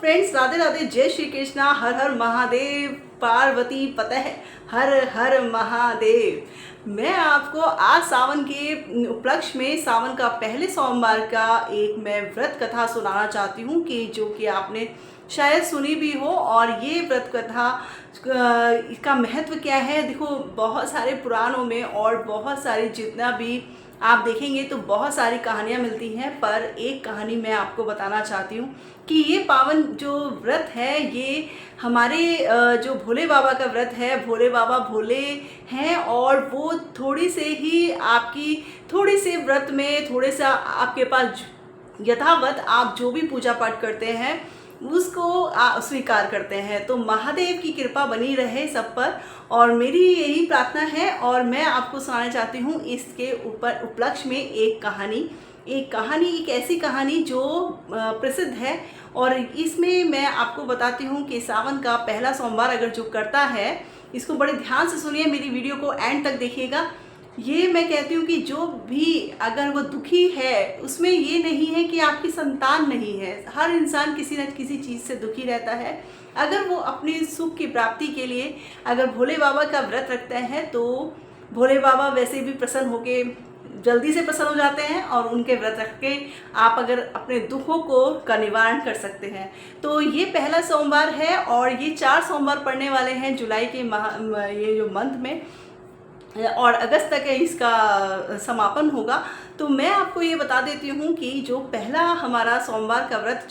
Friends, Radhe Radhe, जय श्री कृष्णा, हर हर महादेव, पार्वती पतः, हर हर महादेव। मैं आपको आज सावन के उपलक्ष्य में सावन का पहले सोमवार का एक मैं व्रत कथा सुनाना चाहती हूँ कि जो कि आपने शायद सुनी भी हो। और ये व्रत कथा इसका महत्व क्या है, देखो बहुत सारे पुराणों में और बहुत सारी जितना भी आप देखेंगे तो बहुत सारी कहानियाँ मिलती हैं, पर एक कहानी मैं आपको बताना चाहती हूँ कि ये पावन जो व्रत है ये हमारे जो भोले बाबा का व्रत है। भोले बाबा भोले हैं और वो थोड़ी से ही आपकी थोड़ी से व्रत में थोड़े सा आपके पास यथावत आप जो भी पूजा पाठ करते हैं उसको स्वीकार करते हैं। तो महादेव की कृपा बनी रहे सब पर, और मेरी यही प्रार्थना है। और मैं आपको सुनाना चाहती हूँ इसके ऊपर उपलक्ष्य में एक कहानी एक ऐसी कहानी जो प्रसिद्ध है। और इसमें मैं आपको बताती हूँ कि सावन का पहला सोमवार अगर जो करता है, इसको बड़े ध्यान से सुनिए, मेरी वीडियो को एंड तक देखिएगा। ये मैं कहती हूँ कि जो भी अगर वो दुखी है, उसमें ये नहीं है कि आपकी संतान नहीं है। हर इंसान किसी न किसी चीज़ से दुखी रहता है। अगर वो अपनी सुख की प्राप्ति के लिए अगर भोले बाबा का व्रत रखते हैं तो भोले बाबा वैसे भी प्रसन्न होके जल्दी से प्रसन्न हो जाते हैं, और उनके व्रत रख के आप अगर अपने दुखों का निवारण कर सकते हैं। तो ये पहला सोमवार है और ये 4 सोमवार पड़ने वाले हैं जुलाई के ये जो मंथ में, और अगस्त तक इसका समापन होगा। तो मैं आपको ये बता देती हूँ कि जो पहला हमारा सोमवार का व्रत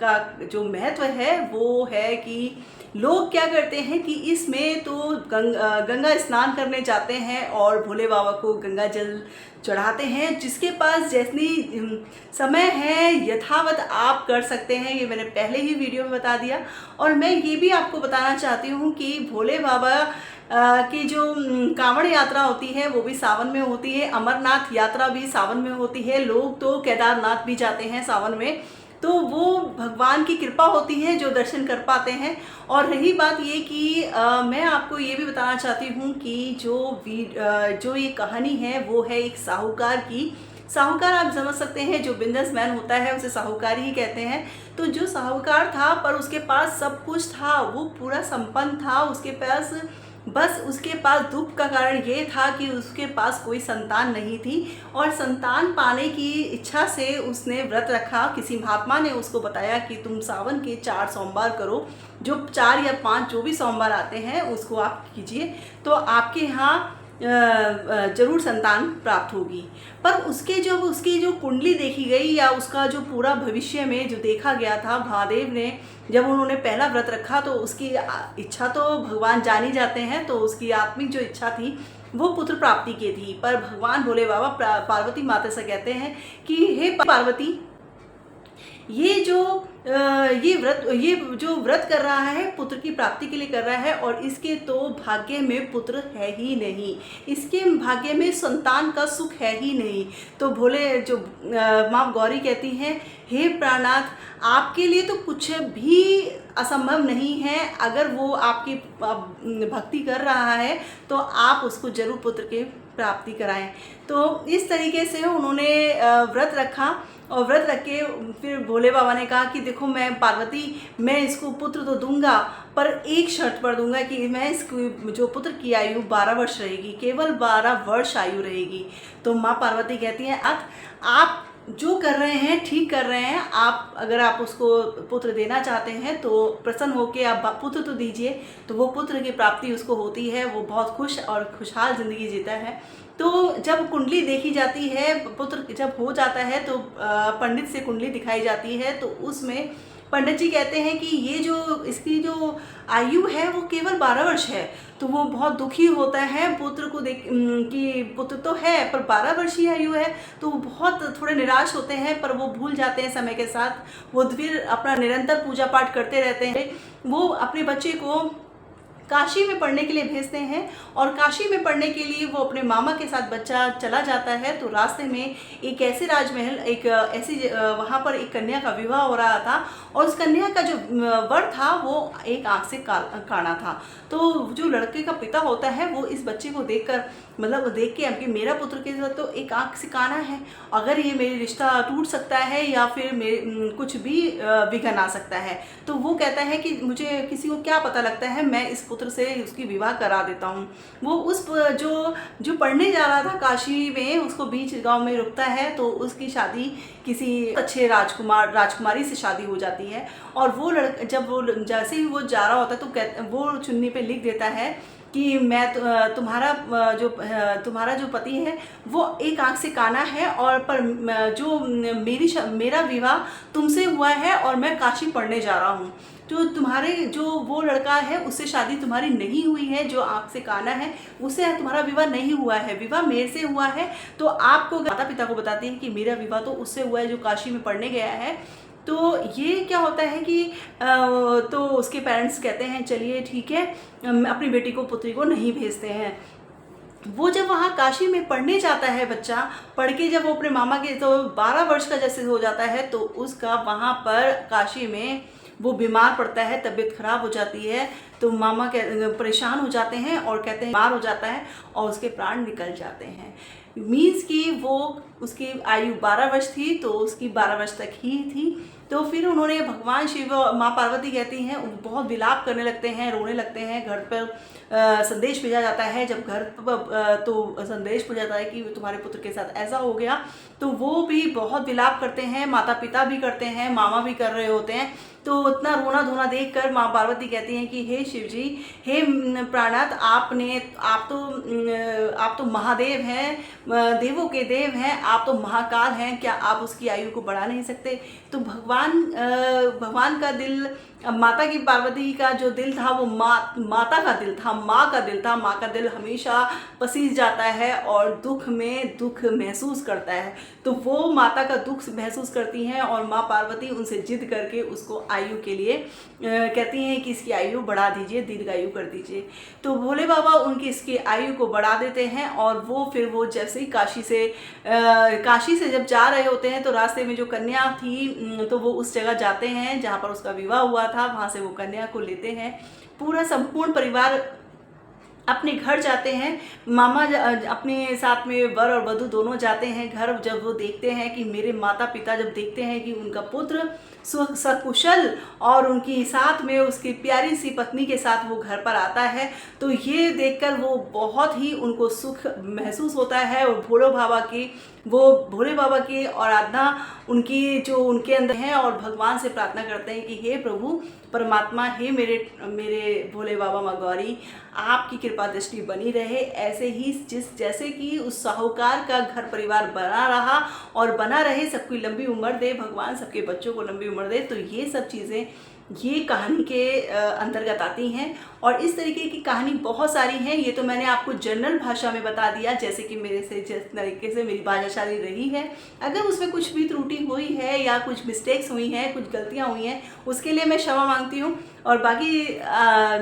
का जो महत्व है वो है कि लोग क्या करते हैं कि इसमें तो गंगा स्नान करने जाते हैं और भोले बाबा को गंगा जल चढ़ाते हैं। जिसके पास जैसी समय है यथावत आप कर सकते हैं, ये मैंने पहले ही वीडियो में बता दिया। और मैं ये भी आपको बताना चाहती हूँ कि भोले बाबा की जो कांवड़ यात्रा होती है वो भी सावन में होती है, अमरनाथ यात्रा भी सावन में होती है। लोग तो केदारनाथ भी जाते हैं सावन में, तो वो भगवान की कृपा होती है जो दर्शन कर पाते हैं। और रही बात ये कि मैं आपको ये भी बताना चाहती हूँ कि जो ये कहानी है वो है एक साहूकार की। साहूकार आप समझ सकते हैं, जो बिजनेसमैन होता है उसे साहूकार ही कहते हैं। तो जो साहूकार था पर उसके पास सब कुछ था, वो पूरा संपन्न था, उसके पास बस उसके पास दुख का कारण ये था कि उसके पास कोई संतान नहीं थी। और संतान पाने की इच्छा से उसने व्रत रखा। किसी महात्मा ने उसको बताया कि तुम सावन के 4 सोमवार करो, जो 4 या 5 जो भी सोमवार आते हैं उसको आप कीजिए, तो आपके यहाँ जरूर संतान प्राप्त होगी। पर उसकी जो कुंडली देखी गई या उसका जो पूरा भविष्य में जो देखा गया था, महादेव ने जब उन्होंने पहला व्रत रखा तो उसकी इच्छा तो भगवान जान ही जाते हैं, तो उसकी आत्मिक जो इच्छा थी वो पुत्र प्राप्ति की थी। पर भगवान भोले बाबा पार्वती माता से कहते हैं कि हे पार्वती, ये जो व्रत कर रहा है पुत्र की प्राप्ति के लिए कर रहा है, और इसके तो भाग्य में पुत्र है ही नहीं, इसके भाग्य में संतान का सुख है ही नहीं। तो भोले जो माँ गौरी कहती हैं, हे प्राणनाथ, आपके लिए तो कुछ भी असंभव नहीं है। अगर वो आपकी भक्ति कर रहा है तो आप उसको जरूर पुत्र की प्राप्ति कराएं। तो इस तरीके से उन्होंने व्रत रखा, और व्रत रख के फिर भोले बाबा ने कहा कि देखो मैं पार्वती, मैं इसको पुत्र तो दूंगा, पर एक शर्त पर दूंगा कि मैं इसको जो पुत्र की आयु 12 वर्ष रहेगी, केवल 12 वर्ष आयु रहेगी। तो माँ पार्वती कहती हैं, आप जो कर रहे हैं ठीक कर रहे हैं, अगर आप उसको पुत्र देना चाहते हैं तो प्रसन्न होकर आप पुत्र तो दीजिए। तो वो पुत्र की प्राप्ति उसको होती है, वो बहुत खुश और खुशहाल ज़िंदगी जीता है। तो जब कुंडली देखी जाती है, पुत्र जब हो जाता है तो पंडित से कुंडली दिखाई जाती है, तो उसमें पंडित जी कहते हैं कि ये जो इसकी जो आयु है वो केवल 12 वर्ष है। तो वो बहुत दुखी होता है पुत्र को देख कि पुत्र तो है पर 12 वर्ष ही आयु है, तो वो बहुत थोड़े निराश होते हैं। पर वो भूल जाते हैं समय के साथ, वो फिर अपना निरंतर पूजा पाठ करते रहते हैं। वो अपने बच्चे को काशी में पढ़ने के लिए भेजते हैं। और काशी में पढ़ने के लिए वो अपने मामा के साथ बच्चा चला जाता है। तो रास्ते में एक ऐसे राजमहल, एक ऐसी वहाँ पर एक कन्या का विवाह हो रहा था और उस कन्या का जो वर था वो एक आँख से काना था। तो जो लड़के का पिता होता है वो इस बच्चे को देखकर, मतलब देख के कि मेरा पुत्र के साथ तो एक आँख से काना है, अगर ये मेरी रिश्ता टूट सकता है या फिर मेरे कुछ भी विघन आ सकता है। तो वो कहता है कि मुझे किसी को क्या पता लगता है, मैं इस पुत्र से उसकी विवाह करा देता हूँ। वो उस जो पढ़ने जा रहा था काशी में, उसको बीच गांव में रुकता है। तो उसकी शादी किसी अच्छे राजकुमारी से शादी हो जाती है। और वो जब वो जैसे ही वो जा रहा होता है तो वो चुन्नी पे लिख देता है कि मैं तुम्हारा जो पति है वो एक आँख से काना है, और पर जो मेरा विवाह तुमसे हुआ है और मैं काशी पढ़ने जा रहा हूँ। जो वो लड़का है उससे शादी तुम्हारी नहीं हुई है, जो आँख से काना है उससे तुम्हारा विवाह नहीं हुआ है, विवाह मेरे से हुआ है। तो आपको माता पिता को बताते हैं कि मेरा विवाह तो उससे हुआ है जो काशी में पढ़ने गया है। तो ये क्या होता है कि तो उसके पेरेंट्स कहते हैं चलिए ठीक है, अपनी बेटी को, पुत्री को नहीं भेजते हैं। वो जब वहाँ काशी में पढ़ने जाता है बच्चा, पढ़ के जब वो अपने मामा के, तो 12 वर्ष का जैसे हो जाता है, तो उसका वहाँ पर काशी में वो बीमार पड़ता है, तबीयत खराब हो जाती है। तो मामा परेशान हो जाते हैं और कहते हैं बीमार हो जाता है और उसके प्राण निकल जाते हैं। मीन्स कि वो, उसकी आयु 12 वर्ष थी तो उसकी 12 वर्ष तक ही थी। तो फिर उन्होंने, भगवान शिव, माँ पार्वती कहती हैं, बहुत विलाप करने लगते हैं, रोने लगते हैं। घर पर संदेश भेजा जाता है, जब घर पर तो संदेश भेजा जाता है कि तुम्हारे पुत्र के साथ ऐसा हो गया, तो वो भी बहुत विलाप करते हैं, माता पिता भी करते हैं, मामा भी कर रहे होते हैं। तो इतना रोना धोना देखकर माँ पार्वती कहती हैं कि हे शिव जी, हे प्राणनाथ, आप तो महादेव हैं, देवों के देव हैं, आप तो महाकाल हैं, क्या आप उसकी आयु को बढ़ा नहीं सकते? तो भगवान का दिल, माता की, पार्वती का जो दिल था वो माता का दिल था, माँ का दिल था। माँ का दिल हमेशा पसीज जाता है और दुख में दुख महसूस करता है। तो वो माता का दुख महसूस करती हैं और माँ पार्वती उनसे जिद करके उसको आयु के लिए कहती हैं कि इसकी आयु बढ़ा दीजिए, दीर्घायु कर दीजिए। तो भोले बाबा उनकी इसकी आयु को बढ़ा देते हैं। और वो फिर वो जैसे ही काशी से जब जा रहे होते हैं तो रास्ते में जो कन्या थी, तो वो उस जगह जाते हैं जहाँ पर उसका विवाह हुआ था, वहाँ से वो कन्या को लेते हैं। पूरा संपूर्ण परिवार अपने घर जाते हैं। मामा अपने साथ में वर और वधू दोनों जाते हैं घर। जब वो देखते हैं कि मेरे माता पिता जब देखते हैं कि उनका पुत्र सकुशल और उनकी साथ में उसकी प्यारी सी पत्नी के साथ वो घर पर आता है, तो ये देखकर वो बहुत ही उनको सुख महसूस होता है। और भोले बाबा की आराधना उनकी जो उनके अंदर है, और भगवान से प्रार्थना करते हैं कि हे प्रभु परमात्मा, हे मेरे भोले बाबा माँ गौरी, आपकी कृपा दृष्टि बनी रहे। ऐसे ही जैसे कि उस साहूकार का घर परिवार बना रहा और बना रहे, सबकी लंबी उम्र दे भगवान, सबके बच्चों को लंबी उम्र दे। तो ये सब चीज़ें ये कहानी के अंतर्गत आती हैं। और इस तरीके की कहानी बहुत सारी हैं। ये तो मैंने आपको जनरल भाषा में बता दिया, जैसे कि मेरे से जिस तरीके से मेरी भाषाशैली रही है। अगर उसमें कुछ भी त्रुटि हुई है या कुछ मिस्टेक्स हुई हैं, कुछ गलतियां हुई हैं, उसके लिए मैं क्षमा मांगती हूँ। और बाकी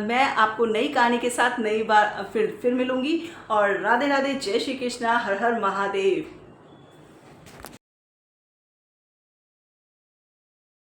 मैं आपको नई कहानी के साथ नई बार फिर मिलूँगी। और राधे राधे, जय श्री कृष्णा, हर हर महादेव।